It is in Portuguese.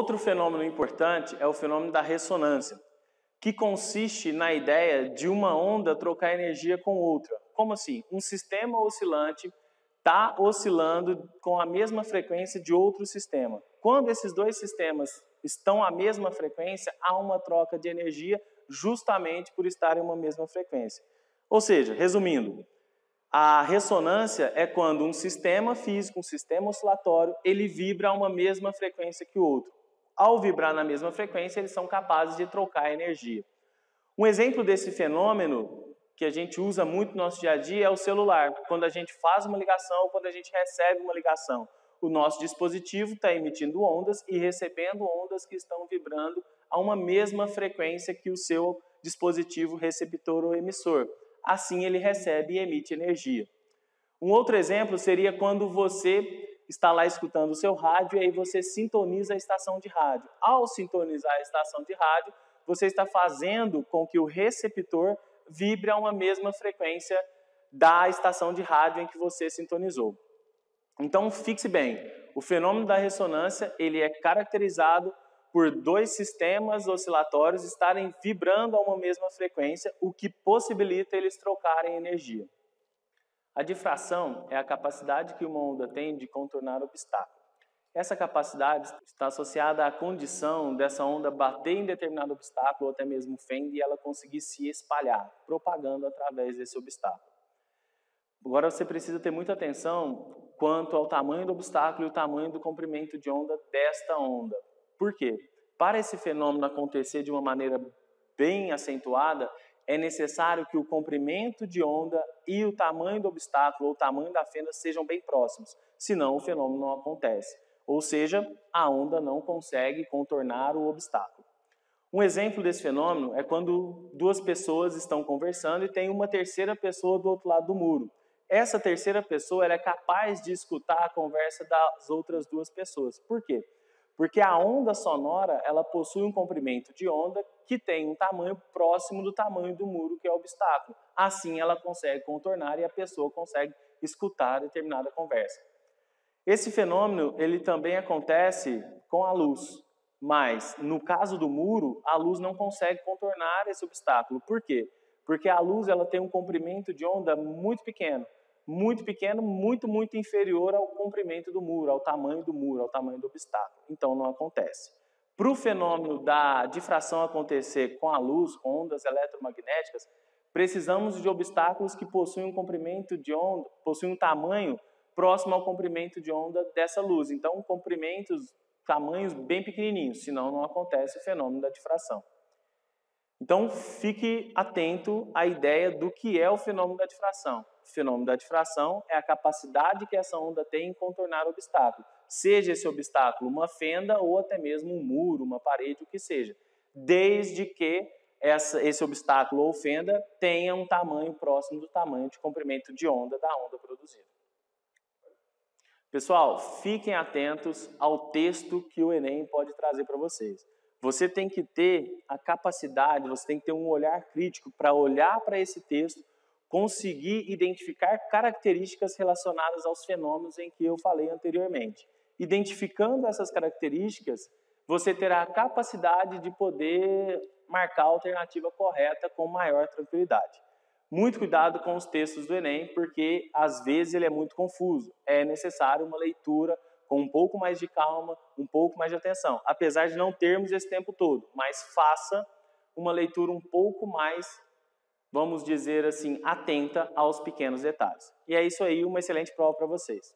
Outro fenômeno importante é o fenômeno da ressonância, que consiste na ideia de uma onda trocar energia com outra. Como assim? Um sistema oscilante está oscilando com a mesma frequência de outro sistema. Quando esses dois sistemas estão à mesma frequência, há uma troca de energia justamente por estarem em uma mesma frequência. Ou seja, resumindo, a ressonância é quando um sistema físico, um sistema oscilatório, ele vibra a uma mesma frequência que o outro. Ao vibrar na mesma frequência, eles são capazes de trocar energia. Um exemplo desse fenômeno que a gente usa muito no nosso dia a dia é o celular. Quando a gente faz uma ligação ou quando a gente recebe uma ligação, o nosso dispositivo está emitindo ondas e recebendo ondas que estão vibrando a uma mesma frequência que o seu dispositivo receptor ou emissor. Assim, ele recebe e emite energia. Um outro exemplo seria quando você está lá escutando o seu rádio e aí você sintoniza a estação de rádio. Ao sintonizar a estação de rádio, você está fazendo com que o receptor vibre a uma mesma frequência da estação de rádio em que você sintonizou. Então, fixe bem, o fenômeno da ressonância ele é caracterizado por dois sistemas oscilatórios estarem vibrando a uma mesma frequência, o que possibilita eles trocarem energia. A difração é a capacidade que uma onda tem de contornar obstáculos. Essa capacidade está associada à condição dessa onda bater em determinado obstáculo ou até mesmo fenda e ela conseguir se espalhar, propagando através desse obstáculo. Agora você precisa ter muita atenção quanto ao tamanho do obstáculo e o tamanho do comprimento de onda desta onda. Por quê? Para esse fenômeno acontecer de uma maneira bem acentuada, é necessário que o comprimento de onda e o tamanho do obstáculo ou o tamanho da fenda sejam bem próximos, senão o fenômeno não acontece. Ou seja, a onda não consegue contornar o obstáculo. Um exemplo desse fenômeno é quando duas pessoas estão conversando e tem uma terceira pessoa do outro lado do muro. Essa terceira pessoa ela é capaz de escutar a conversa das outras duas pessoas. Por quê? Porque a onda sonora ela possui um comprimento de onda que tem um tamanho próximo do tamanho do muro, que é o obstáculo. Assim ela consegue contornar e a pessoa consegue escutar determinada conversa. Esse fenômeno ele também acontece com a luz, mas no caso do muro, a luz não consegue contornar esse obstáculo. Por quê? Porque a luz ela tem um comprimento de onda muito pequeno, muito inferior ao comprimento do muro, ao tamanho do obstáculo. Então não acontece. Para o fenômeno da difração acontecer com a luz, com ondas eletromagnéticas, precisamos de obstáculos que possuem um comprimento de onda, possuem um tamanho próximo ao comprimento de onda dessa luz. Então, tamanhos bem pequenininhos, senão não acontece o fenômeno da difração. Então, fique atento à ideia do que é o fenômeno da difração. O fenômeno da difração é a capacidade que essa onda tem em contornar o obstáculo. Seja esse obstáculo uma fenda ou até mesmo um muro, uma parede, o que seja. Desde que esse obstáculo ou fenda tenha um tamanho próximo do tamanho de comprimento de onda da onda produzida. Pessoal, fiquem atentos ao texto que o Enem pode trazer para vocês. Você tem que ter a capacidade, você tem que ter um olhar crítico para olhar para esse texto, conseguir identificar características relacionadas aos fenômenos em que eu falei anteriormente. Identificando essas características, você terá a capacidade de poder marcar a alternativa correta com maior tranquilidade. Muito cuidado com os textos do Enem, porque às vezes ele é muito confuso. É necessário uma leitura com um pouco mais de calma, um pouco mais de atenção. Apesar de não termos esse tempo todo, mas faça uma leitura um pouco mais, vamos dizer assim, atenta aos pequenos detalhes. E é isso aí, uma excelente prova para vocês.